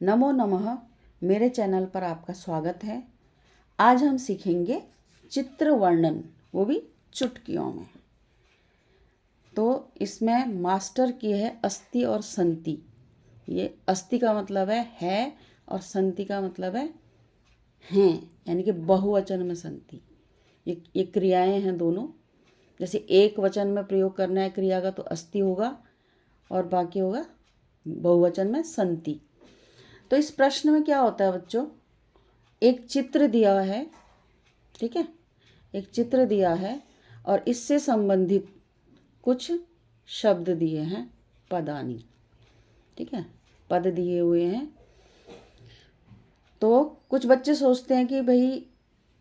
नमो नमः। मेरे चैनल पर आपका स्वागत है। आज हम सीखेंगे चित्र वर्णन, वो भी चुटकियों में। तो इसमें मास्टर की है अस्ति और संति। ये अस्ति का मतलब है और संति का मतलब है हैं, यानी कि बहुवचन में संति। ये क्रियाएं हैं दोनों। जैसे एक वचन में प्रयोग करना है क्रिया का तो अस्ति होगा और बाकी होगा बहुवचन में संति। तो इस प्रश्न में क्या होता है बच्चों, एक चित्र दिया है, ठीक है, एक चित्र दिया है और इससे संबंधित कुछ शब्द दिए हैं, पदानी, ठीक है, पद दिए हुए हैं। तो कुछ बच्चे सोचते हैं कि भाई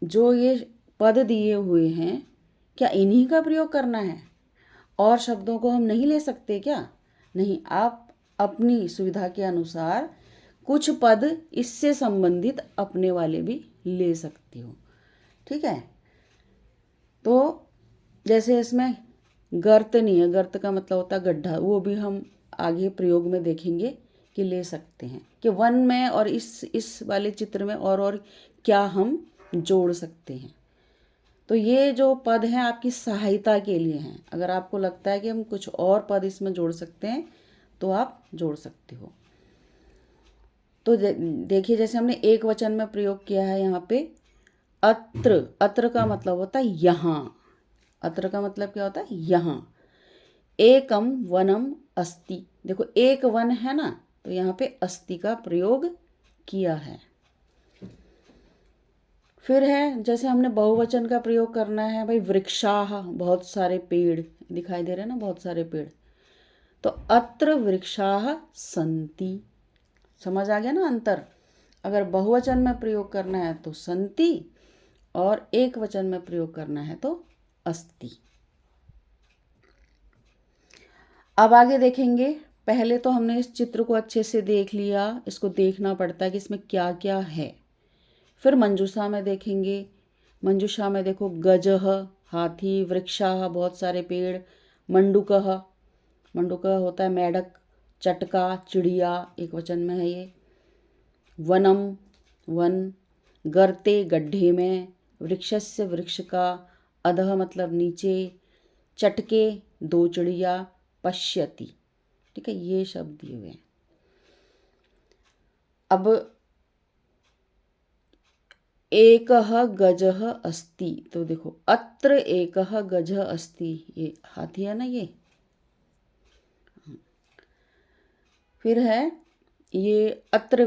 जो ये पद दिए हुए हैं क्या इन्हीं का प्रयोग करना है, और शब्दों को हम नहीं ले सकते क्या? नहीं, आप अपनी सुविधा के अनुसार कुछ पद इससे संबंधित अपने वाले भी ले सकती हो, ठीक है। तो जैसे इसमें गर्त नहीं है, गर्त का मतलब होता है गड्ढा, वो भी हम आगे प्रयोग में देखेंगे कि ले सकते हैं कि वन में और इस वाले चित्र में और क्या हम जोड़ सकते हैं। तो ये जो पद हैं आपकी सहायता के लिए हैं। अगर आपको लगता है कि हम कुछ और पद इसमें जोड़ सकते हैं तो आप जोड़ सकते हो। तो देखिए, जैसे हमने एक वचन में प्रयोग किया है यहाँ पे अत्र। अत्र का मतलब होता है यहाँ। अत्र का मतलब क्या होता है? यहाँ। एकम वनम अस्ति। देखो एक वन है ना, तो यहाँ पे अस्ति का प्रयोग किया है। फिर है, जैसे हमने बहुवचन का प्रयोग करना है भाई, वृक्षाः, बहुत सारे पेड़ दिखाई दे रहे हैं ना, बहुत सारे पेड़। तो अत्र वृक्षाः सन्ति। समझ आ गया ना अंतर? अगर बहुवचन में प्रयोग करना है तो सन्ति और एक वचन में प्रयोग करना है तो अस्ति। अब आगे देखेंगे। पहले तो हमने इस चित्र को अच्छे से देख लिया, इसको देखना पड़ता है कि इसमें क्या क्या है। फिर मंजूषा में देखेंगे। मंजूषा में देखो गजः हाथी, वृक्षाः बहुत सारे पेड़, मंडूकः, मंडूकः होता है मेढक, चटका चिड़िया, एक वचन में है ये, वनम वन, गर्ते गड्ढे में, वृक्षस्य वृक्ष का, अधः मतलब नीचे, चटके दो चिड़िया, पश्यति, ठीक है, ये शब्द दिए हुए हैं। अब एकः गजः अस्ति, तो देखो अत्र एकः गजः अस्ति, ये हाथी है ना ये। फिर है ये अत्र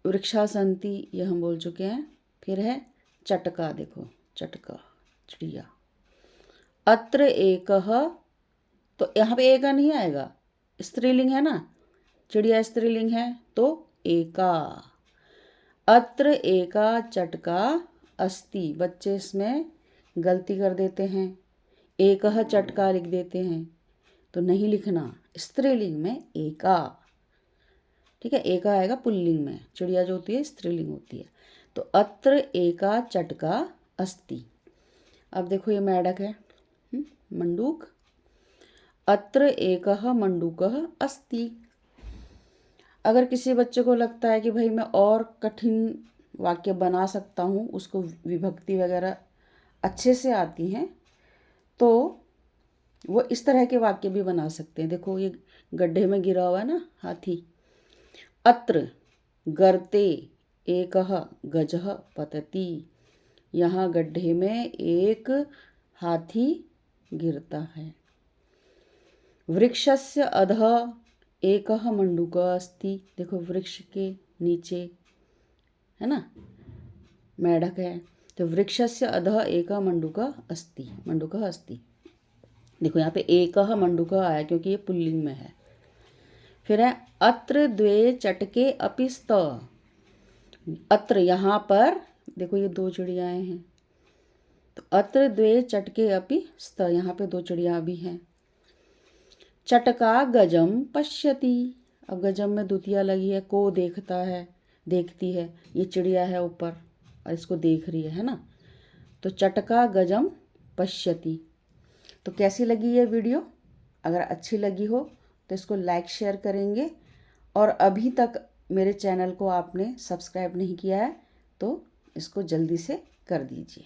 वृक्षा सन्ति, ये हम बोल चुके हैं। फिर है चटका, देखो चटका चिड़िया। अत्र एकः, तो यहाँ पे एका नहीं आएगा, स्त्रीलिंग है ना, चिड़िया स्त्रीलिंग है तो एका। अत्र एका चटका अस्ति। बच्चे इसमें गलती कर देते हैं, एकह चटका लिख देते हैं, तो नहीं लिखना, स्त्रीलिंग में एका, ठीक है। एका आएगा पुल्लिंग में, चिड़िया जो होती है स्त्रीलिंग होती है। तो अत्र एका चटका अस्ति। अब देखो ये मेढक है, मंडूक। अत्र एकह मंडूकः अस्ति। अगर किसी बच्चे को लगता है कि भाई मैं और कठिन वाक्य बना सकता हूँ, उसको विभक्ति वगैरह अच्छे से आती हैं, तो वो इस तरह के वाक्य भी बना सकते हैं। देखो ये गड्ढे में गिरा हुआ है ना हाथी। अत्र गर्ते एकः गजः पतति। यहाँ गड्ढे में एक हाथी गिरता है। वृक्षस्य अधः एकः मंडूकः अस्ति। देखो वृक्ष के नीचे है ना मेढक है, तो वृक्षस्य अधः एकः मंडूकः अस्ति, मंडूकः अस्ति। देखो यहाँ पे एकः मंडूकः आया क्योंकि ये पुल्लिंग में है। फिर है अत्र द्वे चटके अपि स्त। अत्र यहाँ पर देखो ये दो चिड़ियाएं हैं, तो अत्र द्वे चटके अपि स्त, यहाँ पे दो चिड़िया भी हैं। चटका गजम पश्यति। अब गजम में द्वितीया लगी है, को देखता है, देखती है, ये चिड़िया है ऊपर और इसको देख रही है ना, तो चटका गजम पश्यति। तो कैसी लगी ये वीडियो? अगर अच्छी लगी हो तो इसको लाइक शेयर करेंगे, और अभी तक मेरे चैनल को आपने सब्सक्राइब नहीं किया है तो इसको जल्दी से कर दीजिए।